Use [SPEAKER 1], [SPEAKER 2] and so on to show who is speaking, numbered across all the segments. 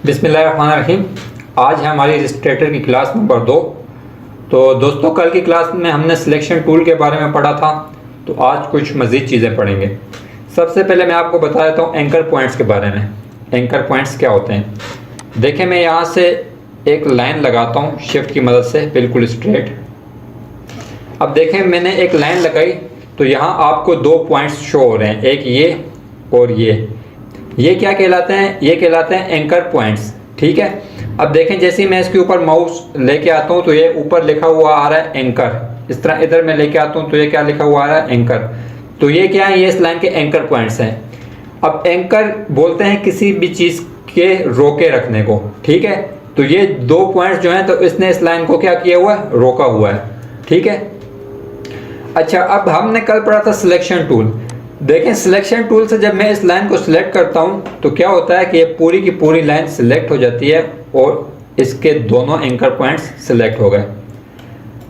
[SPEAKER 1] बिस्मिल्लाहिर्रहमानिर्रहीम। आज है हमारी इलस्ट्रेटर की क्लास नंबर 2। तो दोस्तों, कल की क्लास में हमने सिलेक्शन टूल के बारे में पढ़ा था, तो आज कुछ मज़ीद चीज़ें पढ़ेंगे। सबसे पहले मैं आपको बता देता हूँ एंकर पॉइंट्स के बारे में। एंकर पॉइंट्स क्या होते हैं? देखें, मैं यहाँ से एक लाइन लगाता हूँ शिफ्ट की मदद से, बिल्कुल स्ट्रेट। अब देखें, मैंने एक लाइन लगाई तो यहाँ आपको 2 पॉइंट्स शो हो रहे हैं, एक ये और ये क्या कहलाते हैं? ये कहलाते हैं एंकर पॉइंट्स। ठीक है। अब देखें, जैसे ही मैं इसके ऊपर माउस लेके आता हूँ तो ये ऊपर लिखा हुआ आ रहा है एंकर। इस तरह इधर मैं लेके आता हूँ तो ये क्या लिखा हुआ आ रहा है? एंकर। तो ये क्या है? ये इस लाइन के एंकर पॉइंट्स हैं। अब एंकर बोलते हैं किसी भी चीज़ के रोके रखने को। ठीक है। तो ये 2 पॉइंट्स जो हैं, तो इसने इस लाइन को क्या किया हुआ है? रोका हुआ है। ठीक है। अच्छा, अब हमने कल पढ़ा था सिलेक्शन टूल। देखें, सिलेक्शन टूल से जब मैं इस लाइन को सिलेक्ट करता हूं तो क्या होता है कि ये पूरी की पूरी लाइन सिलेक्ट हो जाती है और इसके दोनों एंकर पॉइंट्स सिलेक्ट हो गए।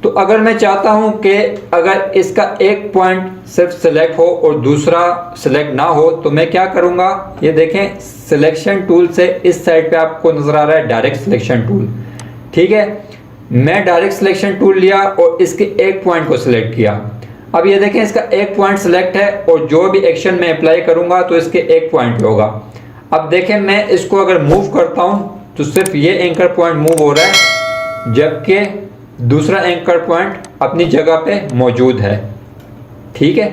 [SPEAKER 1] तो अगर मैं चाहता हूं कि अगर इसका एक पॉइंट सिर्फ सिलेक्ट हो और दूसरा सिलेक्ट ना हो, तो मैं क्या करूंगा? ये देखें, सिलेक्शन टूल से इस साइड पे आपको नजर आ रहा है डायरेक्ट सिलेक्शन टूल। ठीक है। मैं डायरेक्ट सिलेक्शन टूल लिया और इसके एक पॉइंट को सिलेक्ट किया। अब ये देखें, इसका एक पॉइंट सिलेक्ट है और जो भी एक्शन मैं अप्लाई करूंगा तो इसके एक पॉइंट पे होगा। अब देखें, मैं इसको अगर मूव करता हूं तो सिर्फ ये एंकर पॉइंट मूव हो रहा है, जबकि दूसरा एंकर पॉइंट अपनी जगह पे मौजूद है। ठीक है।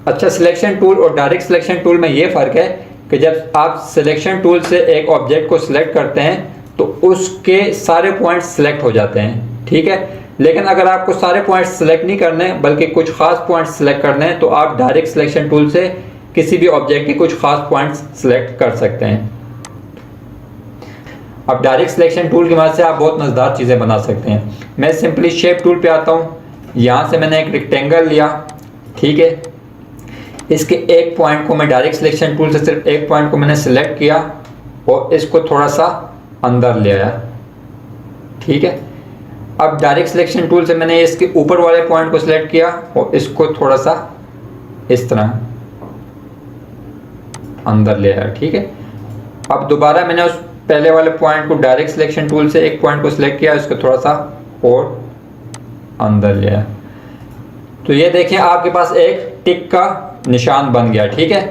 [SPEAKER 1] अच्छा, सिलेक्शन टूल और डायरेक्ट सिलेक्शन टूल में ये फ़र्क है कि जब आप सिलेक्शन टूल से एक ऑब्जेक्ट को सिलेक्ट करते हैं तो उसके सारे पॉइंट्स सिलेक्ट हो जाते हैं। ठीक है। लेकिन अगर आपको सारे पॉइंट्स सिलेक्ट नहीं करने बल्कि कुछ खास पॉइंट्स सिलेक्ट करने हैं, तो आप डायरेक्ट सिलेक्शन टूल से किसी भी ऑब्जेक्ट के कुछ खास पॉइंट्स सिलेक्ट कर सकते हैं। अब डायरेक्ट सिलेक्शन टूल की मदद से आप बहुत मज़ेदार चीज़ें बना सकते हैं। मैं सिंपली शेप टूल पे आता हूँ। यहाँ से मैंने एक रेक्टेंगल लिया। ठीक है। इसके एक पॉइंट को मैं डायरेक्ट सिलेक्शन टूल से सिर्फ एक पॉइंट को मैंने सिलेक्ट किया और इसको थोड़ा सा अंदर ले आया। ठीक है। अब डायरेक्ट सिलेक्शन टूल से मैंने इसके ऊपर वाले पॉइंट को सिलेक्ट किया और इसको थोड़ा सा इस तरह अंदर ले आया। ठीक है। अब दोबारा मैंने उस पहले वाले पॉइंट को डायरेक्ट सिलेक्शन टूल से एक पॉइंट को सिलेक्ट किया, इसको थोड़ा सा और अंदर ले आया। तो ये देखें, आपके पास एक टिक का निशान बन गया। ठीक है।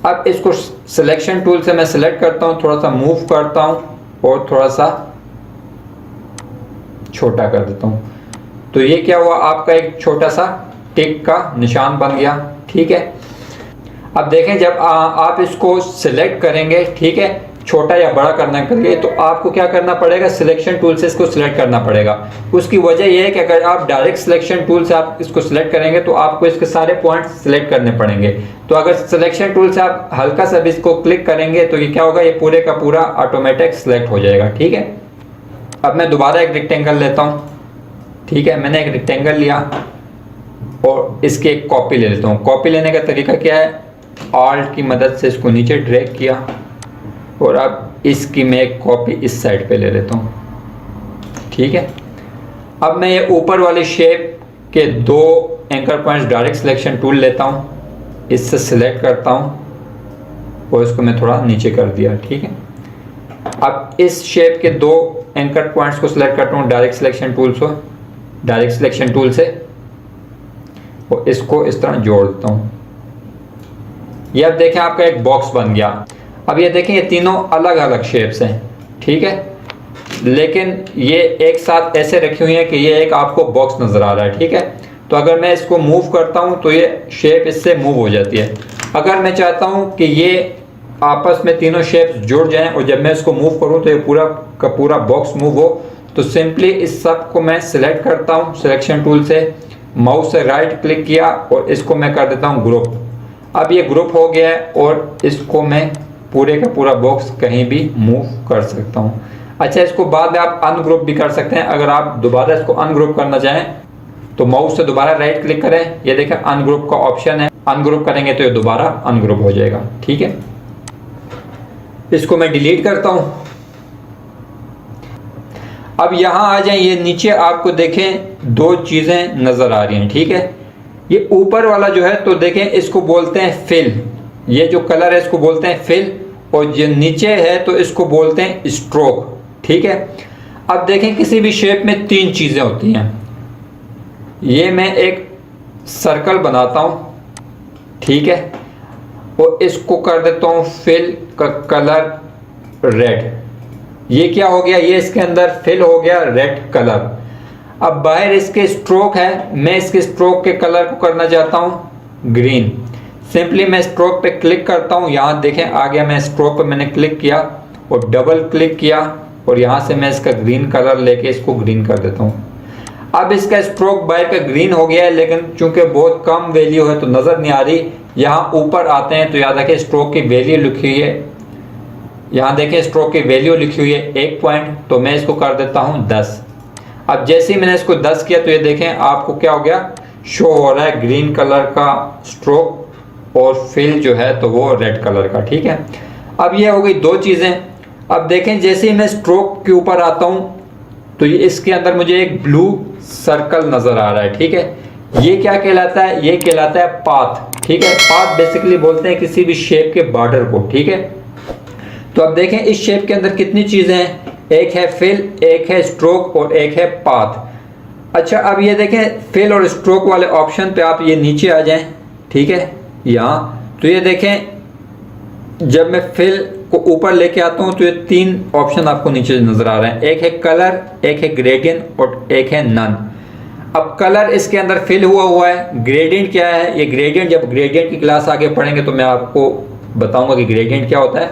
[SPEAKER 1] अब इसको सिलेक्शन टूल से मैं सिलेक्ट करता हूँ, थोड़ा सा मूव करता हूँ और थोड़ा सा छोटा कर देता हूं। तो ये क्या हुआ? आपका एक छोटा सा टिक का निशान बन गया। ठीक है। अब देखें, जब आप इसको सिलेक्ट करेंगे, ठीक है, छोटा या बड़ा करने के लिए, तो आपको क्या करना पड़ेगा? सिलेक्शन टूल से इसको सिलेक्ट करना पड़ेगा। उसकी वजह यह है कि अगर आप डायरेक्ट सिलेक्शन टूल से आप इसको सिलेक्ट करेंगे तो आपको इसके सारे पॉइंट्स सिलेक्ट करने पड़ेंगे। तो अगर सिलेक्शन टूल से आप हल्का सा भी इसको क्लिक करेंगे तो ये क्या होगा? ये पूरे का पूरा ऑटोमेटिक सिलेक्ट हो जाएगा। ठीक है। अब मैं दोबारा एक रेक्टेंगल लेता हूँ। ठीक है। मैंने एक रेक्टेंगल लिया और इसकी एक कॉपी ले लेता हूँ। कॉपी लेने का तरीका क्या है? ऑल्ट की मदद से इसको नीचे ड्रैग किया और अब इसकी मैं एक कॉपी इस साइड पे ले लेता हूँ। ठीक है। अब मैं ये ऊपर वाली शेप के 2 anchor points direct selection tool लेता हूँ, इससे सिलेक्ट करता हूँ और इसको मैं थोड़ा नीचे कर दिया। ठीक है। अब इस शेप के 2 एंकर पॉइंट्स को सिलेक्ट करता हूँ डायरेक्ट सिलेक्शन टूल से और इसको इस तरह जोड़ देता हूँ। ये अब देखें, आपका एक बॉक्स बन गया। अब ये देखें, ये तीनों अलग अलग शेप्स हैं। ठीक है। लेकिन ये एक साथ ऐसे रखी हुई है कि ये एक आपको बॉक्स नज़र आ रहा है। ठीक है। तो अगर मैं इसको मूव करता हूँ तो ये शेप इससे मूव हो जाती है। अगर मैं चाहता हूँ कि ये आपस में तीनों शेप्स जुड़ जाएं और जब मैं इसको मूव करूं तो ये पूरा का पूरा बॉक्स मूव हो, तो सिंपली इस सब को मैं सिलेक्ट करता हूं सिलेक्शन टूल से, माउस से राइट क्लिक किया और इसको मैं कर देता हूं ग्रुप। अब ये ग्रुप हो गया है और इसको मैं पूरे का पूरा बॉक्स कहीं भी मूव कर सकता हूं। अच्छा, इसको बाद में आप अनग्रुप भी कर सकते हैं। अगर आप दोबारा इसको अनग्रुप करना चाहें तो माउस से दोबारा राइट क्लिक करें, ये देखें अनग्रुप का ऑप्शन है, अनग्रुप करेंगे तो ये दोबारा अनग्रुप हो जाएगा। ठीक है। इसको मैं डिलीट करता हूं। अब यहां आ जाए, ये नीचे आपको देखें 2 चीजें नजर आ रही हैं। ठीक है। ये ऊपर वाला जो है तो देखें, इसको बोलते हैं फिल। ये जो कलर है इसको बोलते हैं फिल और जो नीचे है तो इसको बोलते हैं स्ट्रोक। ठीक है, अब देखें किसी भी शेप में तीन चीज़ें होती हैं। ये मैं एक सर्कल बनाता हूँ, ठीक है, और इसको कर देता हूँ फिल का कलर रेड। ये क्या हो गया, ये इसके अंदर फिल हो गया रेड कलर। अब बाहर इसके स्ट्रोक है, मैं इसके स्ट्रोक के कलर को करना चाहता हूँ ग्रीन। सिंपली मैं स्ट्रोक पे क्लिक करता हूँ, यहाँ देखें आ गया, मैं स्ट्रोक पे मैंने क्लिक किया और डबल क्लिक किया और यहाँ से मैं इसका ग्रीन कलर लेके इसको ग्रीन कर देता हूँ। अब इसका स्ट्रोक बाहर का ग्रीन हो गया है, लेकिन चूंकि बहुत कम वैल्यू है तो नज़र नहीं आ रही। यहाँ ऊपर आते हैं तो याद रखें स्ट्रोक की वैल्यू लिखी हुई है, यहाँ देखें स्ट्रोक की वैल्यू लिखी हुई है 1 पॉइंट, तो मैं इसको कर देता हूँ 10। अब जैसे ही मैंने इसको 10 किया तो ये देखें आपको क्या हो गया, शो हो रहा है ग्रीन कलर का स्ट्रोक और फिल जो है तो वो रेड कलर का। ठीक है, अब ये हो गई दो चीज़ें। अब देखें जैसे ही मैं स्ट्रोक के ऊपर आता हूँ तो ये इसके अंदर मुझे एक ब्लू सर्कल नज़र आ रहा है। ठीक है, ये क्या कहलाता है, ये कहलाता है पाथ। ठीक है, पाथ बेसिकली बोलते हैं किसी भी शेप के बॉर्डर को। ठीक है, तो अब देखें इस शेप के अंदर कितनी चीज़ें हैं, एक है फिल, एक है स्ट्रोक और एक है पाथ। अच्छा, अब ये देखें फिल और स्ट्रोक वाले ऑप्शन पे आप ये नीचे आ जाएं, ठीक है, यहाँ तो ये देखें जब मैं फिल को ऊपर लेके आता हूँ तो ये तीन ऑप्शन आपको नीचे नज़र आ रहे हैं, एक है कलर, एक है ग्रेडियंट और एक है नन। अब कलर इसके अंदर फिल हुआ है। ग्रेडियंट क्या है, ये ग्रेडियंट जब ग्रेडियंट की क्लास आगे पढ़ेंगे तो मैं आपको बताऊंगा कि ग्रेडियंट क्या होता है।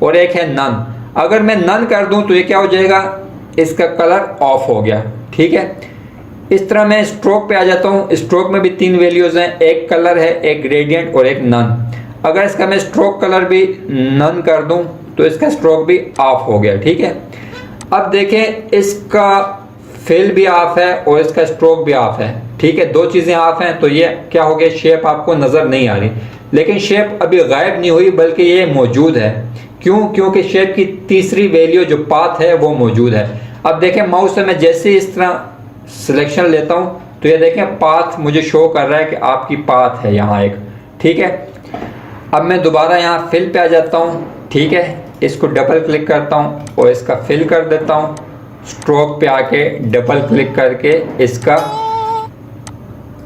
[SPEAKER 1] और एक है नन, अगर मैं नन कर दूं तो ये क्या हो जाएगा, इसका कलर ऑफ हो गया। ठीक है, इस तरह मैं स्ट्रोक पे आ जाता हूँ। स्ट्रोक में भी तीन वैल्यूज हैं, एक कलर है, एक ग्रेडियंट और एक नन। अगर इसका मैं स्ट्रोक कलर भी नन कर दूं तो इसका स्ट्रोक भी ऑफ हो गया। ठीक है, अब देखें इसका फिल भी ऑफ है और इसका स्ट्रोक भी ऑफ है। ठीक है, दो चीज़ें ऑफ हैं तो ये क्या हो गया, शेप आपको नज़र नहीं आ रही, लेकिन शेप अभी गायब नहीं हुई बल्कि ये मौजूद है। क्यों, क्योंकि शेप की तीसरी वैल्यू जो पाथ है वो मौजूद है। अब देखें माउस से मैं जैसे इस तरह सिलेक्शन लेता हूं तो ये देखें पाथ मुझे शो कर रहा है कि आपकी पाथ है यहाँ एक। ठीक है, अब मैं दोबारा यहाँ फिल पे आ जाता हूँ। ठीक है, इसको डबल क्लिक करता हूँ और इसका फिल कर देता हूँ। स्ट्रोक पे आके डबल क्लिक करके इसका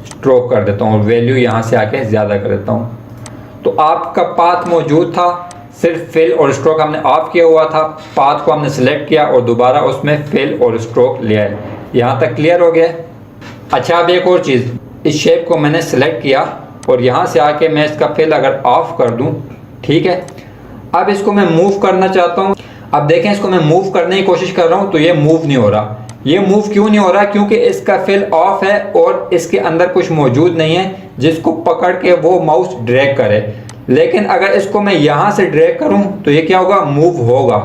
[SPEAKER 1] स्ट्रोक कर देता हूँ और वैल्यू यहाँ से आके ज़्यादा कर देता हूँ। तो आपका पाथ मौजूद था, सिर्फ फिल और स्ट्रोक हमने ऑफ किया हुआ था। पाथ को हमने सेलेक्ट किया और दोबारा उसमें फिल और स्ट्रोक लिया है। यहाँ तक क्लियर हो गया। अच्छा, अब एक और चीज़, इस शेप को मैंने सेलेक्ट किया और यहाँ से आके मैं इसका फिल अगर ऑफ कर दूँ, ठीक है, अब इसको मैं मूव करना चाहता हूँ। अब देखें इसको मैं मूव करने की कोशिश कर रहा हूँ तो ये मूव नहीं हो रहा। ये मूव क्यों नहीं हो रहा, क्योंकि इसका फिल ऑफ है और इसके अंदर कुछ मौजूद नहीं है जिसको पकड़ के वो माउस ड्रैग करे। लेकिन अगर इसको मैं यहाँ से ड्रैग करूँ तो ये क्या होगा, मूव होगा,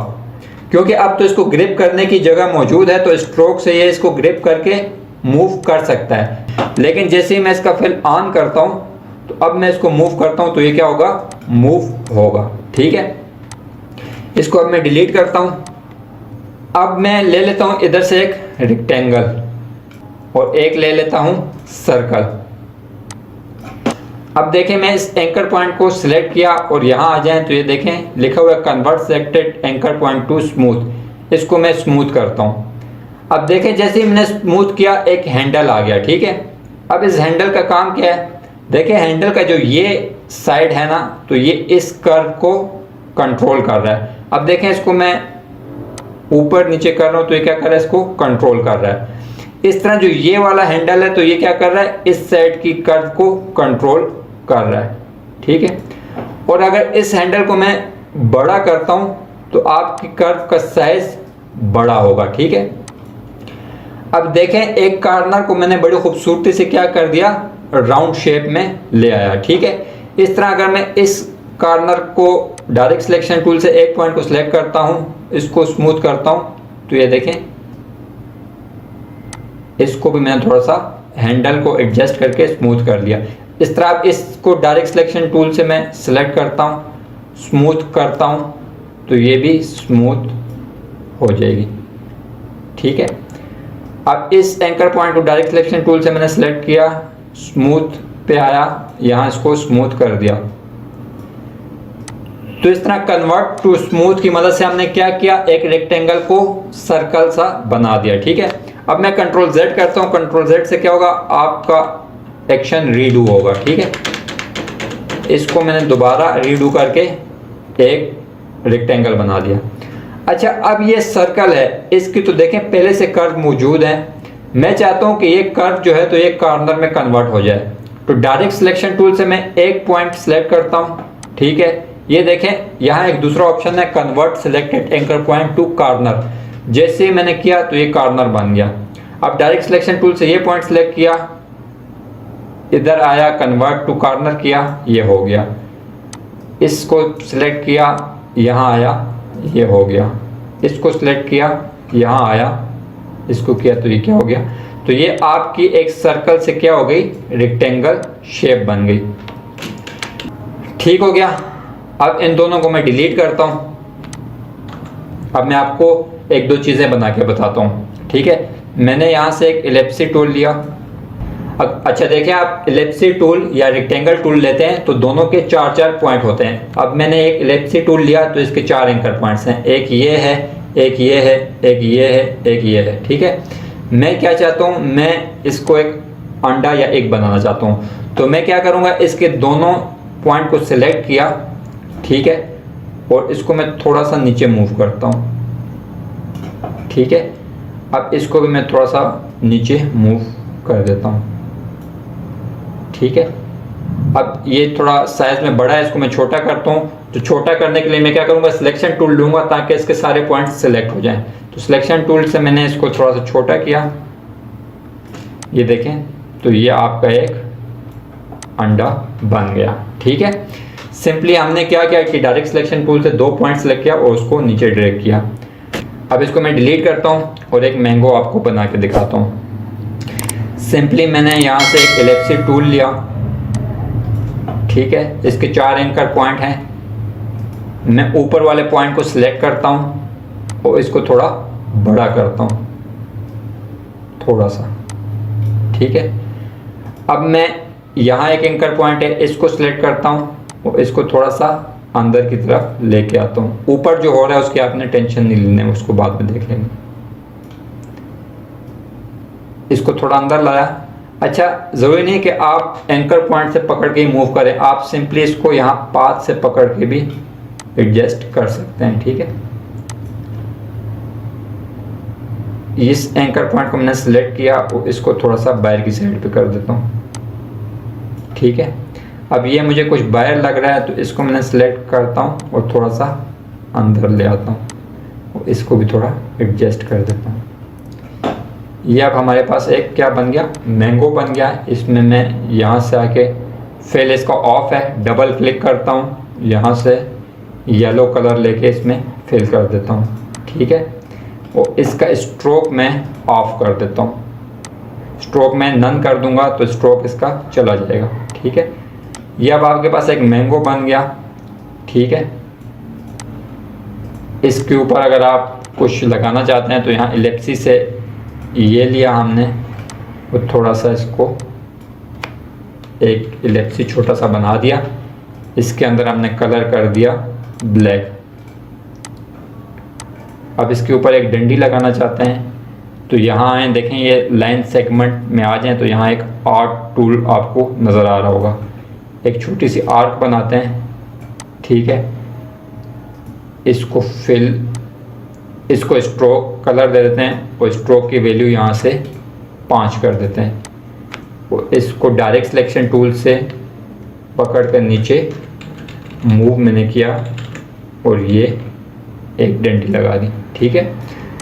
[SPEAKER 1] क्योंकि अब तो इसको ग्रिप करने की जगह मौजूद है तो स्ट्रोक से ये इसको ग्रिप करके मूव कर सकता है। लेकिन जैसे ही मैं इसका फिल ऑन करता हूँ तो अब मैं इसको मूव करता हूँ तो ये क्या होगा, मूव होगा। ठीक है, इसको अब मैं डिलीट करता हूँ। अब मैं ले लेता हूँ इधर से एक रेक्टेंगल और एक ले लेता हूँ सर्कल। अब देखें मैं इस एंकर पॉइंट को सिलेक्ट किया और यहाँ आ जाएं तो ये देखें लिखा हुआ है convert selected anchor point two smooth. इसको मैं स्मूथ करता हूँ। अब देखें जैसे ही मैंने स्मूथ किया एक हैंडल आ गया। ठीक है, अब इस हैंडल का काम क्या है, देखें हैंडल का जो ये साइड है ना तो ये इस कर्व को कंट्रोल कर रहा है। अब देखें इसको मैं ऊपर नीचे कर रहा हूँ तो ये क्या कर रहा है, इसको कंट्रोल कर रहा है। इस तरह जो ये वाला हैंडल है तो ये क्या कर रहा है, इस साइड की कर्व को कंट्रोल कर रहा है। ठीक है, और अगर इस हैंडल को मैं बड़ा करता हूँ तो आपकी कर्व का साइज बड़ा होगा। ठीक है, अब देखें एक कॉर्नर को मैंने बड़ी खूबसूरती से क्या कर दिया, राउंड शेप में ले आया। ठीक है, इस तरह अगर मैं इस कॉर्नर को डायरेक्ट सिलेक्शन टूल से एक पॉइंट को सिलेक्ट करता हूँ, इसको स्मूथ करता हूँ तो ये देखें इसको भी मैंने थोड़ा सा हैंडल को एडजस्ट करके स्मूथ कर दिया। इस तरह आप इसको डायरेक्ट सिलेक्शन टूल से मैं सिलेक्ट करता हूँ, स्मूथ करता हूँ तो ये भी स्मूथ हो जाएगी। ठीक है, अब इस एंकर पॉइंट को डायरेक्ट सिलेक्शन टूल से मैंने सेलेक्ट किया, स्मूथ पे आया, यहाँ इसको स्मूथ कर दिया तो इस तरह कन्वर्ट टू स्मूथ की मदद से हमने क्या किया, एक रेक्टेंगल को सर्कल सा बना दिया। ठीक है, अब मैं कंट्रोल Z करता हूं। कंट्रोल Z से क्या होगा, आपका एक्शन रीडू होगा। ठीक है, इसको मैंने दोबारा रीडू करके एक रेक्टेंगल बना दिया। अच्छा, अब ये सर्कल है, इसकी तो देखें पहले से कर्व मौजूद है। मैं चाहता हूं कि ये कर्व जो है तो ये कॉर्नर में कन्वर्ट हो जाए। तो डायरेक्ट सिलेक्शन टूल से मैं एक पॉइंट सेलेक्ट करता हूं। ठीक है, ये देखें यहाँ एक दूसरा ऑप्शन है, convert selected anchor point two corner. जैसे मैंने किया तो ये कॉर्नर बन गया। अब डायरेक्ट सिलेक्शन टूल से ये पॉइंट सेलेक्ट किया, इधर आया, कन्वर्ट टू कॉर्नर किया, ये हो गया। इसको सिलेक्ट किया, यहाँ आया, ये हो गया। इसको सिलेक्ट किया, यहाँ आया, इसको किया तो ये क्या हो गया। तो ये आपकी एक सर्कल से क्या हो गई, रेक्टेंगल शेप बन गई। ठीक हो गया। अब इन दोनों को मैं डिलीट करता हूं। अब मैं आपको एक दो चीजें बना के बताता हूं। ठीक है, मैंने यहां से एक इलिप्सी टूल लिया। अच्छा देखें, आप इलिप्सी टूल या रेक्टेंगल टूल लेते हैं तो दोनों के 4-4 पॉइंट होते हैं। अब मैंने एक इलिप्सी टूल लिया तो इसके 4 एंकर पॉइंट्स हैं, एक ये है, एक ये है, एक ये है, एक ये है। ठीक है, मैं क्या चाहता हूं, मैं इसको एक अंडा या एक बनाना चाहता हूं। तो मैं क्या करूंगा, इसके दोनों पॉइंट को सिलेक्ट किया। ठीक है, और इसको मैं थोड़ा सा नीचे मूव करता हूं। ठीक है, अब इसको भी मैं थोड़ा सा नीचे मूव कर देता हूं। ठीक है, अब ये थोड़ा साइज में बड़ा है, इसको मैं छोटा करता हूं। तो छोटा करने के लिए मैं क्या करूंगा, सिलेक्शन टूल लूंगा ताकि इसके सारे पॉइंट सिलेक्ट हो जाएं। तो सिलेक्शन टूल से मैंने इसको थोड़ा सा छोटा किया, ये देखें, तो ये आपका एक अंडा बन गया। ठीक है, सिंपली हमने क्या किया कि डायरेक्ट सिलेक्शन टूल से 2 पॉइंट सेलेक्ट किया और उसको नीचे ड्रैग किया। अब इसको मैं डिलीट करता हूँ और एक मैंगो आपको बना के दिखाता हूँ। सिंपली मैंने यहाँ से एक इलिप्सी टूल लिया। ठीक है, इसके 4 एंकर पॉइंट हैं। मैं ऊपर वाले पॉइंट को सिलेक्ट करता हूँ और इसको थोड़ा बड़ा करता हूँ, थोड़ा सा। ठीक है, अब मैं यहाँ एक एंकर पॉइंट है, इसको सिलेक्ट करता हूँ और इसको थोड़ा सा अंदर की तरफ लेके आता हूँ। ऊपर जो हो रहा है उसकी आपने टेंशन नहीं लेनी है, उसको बाद में देख लेंगे। इसको थोड़ा अंदर लाया। अच्छा, ज़रूरी नहीं कि आप एंकर पॉइंट से पकड़ के ही मूव करें, आप सिंपली इसको यहाँ पाथ से पकड़ के भी एडजस्ट कर सकते हैं। ठीक है, इस एंकर पॉइंट को मैंने सेलेक्ट किया और इसको थोड़ा सा बाहर की साइड पे कर देता हूँ। ठीक है, अब ये मुझे कुछ बाहर लग रहा है तो इसको मैंने सेलेक्ट करता हूँ और थोड़ा सा अंदर ले आता हूँ और इसको भी थोड़ा एडजस्ट कर देता हूँ। ये अब हमारे पास एक क्या बन गया, मैंगो बन गया। इसमें मैं यहाँ से आके फिल इसका ऑफ है, डबल क्लिक करता हूँ, यहाँ से येलो कलर लेके इसमें फिल कर देता हूँ। ठीक है, और इसका स्ट्रोक मैं ऑफ कर देता हूँ। स्ट्रोक मैं नन कर दूंगा तो स्ट्रोक इसका चला जाएगा। ठीक है, ये अब आपके पास एक मैंगो बन गया। ठीक है, इसके ऊपर अगर आप कुछ लगाना चाहते हैं तो यहाँ इलिप्सी से ये लिया हमने और थोड़ा सा इसको एक इलिप्सी छोटा सा बना दिया। इसके अंदर हमने कलर कर दिया ब्लैक। अब इसके ऊपर एक डंडी लगाना चाहते हैं तो यहाँ आए, देखें ये लाइन सेगमेंट में आ जाएं तो यहाँ एक आर्क टूल आपको नज़र आ रहा होगा। एक छोटी सी आर्क बनाते हैं। ठीक है, इसको फिल, इसको स्ट्रोक कलर दे देते हैं और स्ट्रोक की वैल्यू यहाँ से 5 कर देते हैं और इसको डायरेक्ट सिलेक्शन टूल से पकड़ कर नीचे मूव मैंने किया और ये एक डंडी लगा दी। ठीक है,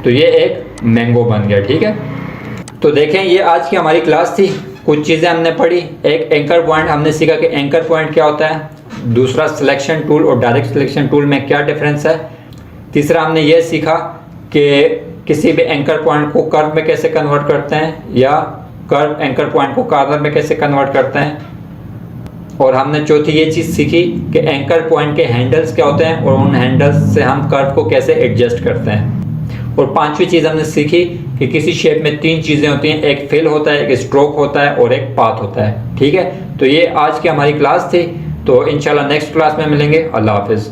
[SPEAKER 1] तो ये एक मैंगो बन गया। ठीक है, तो देखें ये आज की हमारी क्लास थी। कुछ चीज़ें हमने पढ़ी। एक एंकर पॉइंट हमने सीखा कि एंकर पॉइंट क्या होता है। दूसरा, सिलेक्शन टूल और डायरेक्ट सिलेक्शन टूल में क्या डिफरेंस है। तीसरा, हमने ये सीखा कि किसी भी एंकर पॉइंट को कर्व में कैसे कन्वर्ट करते हैं या कर्व एंकर पॉइंट को कॉर्नर में कैसे कन्वर्ट करते हैं। और हमने चौथी ये चीज़ सीखी कि एंकर पॉइंट के हैंडल्स क्या होते हैं और उन हैंडल्स से हम कर्व को कैसे एडजस्ट करते हैं। और पांचवी चीज़ हमने सीखी कि किसी शेप में 3 चीज़ें होती हैं, एक फिल होता है, एक स्ट्रोक होता है और एक पाथ होता है। ठीक है, तो ये आज की हमारी क्लास थी। तो इंशाल्लाह नेक्स्ट क्लास में मिलेंगे। अल्लाह हाफिज़।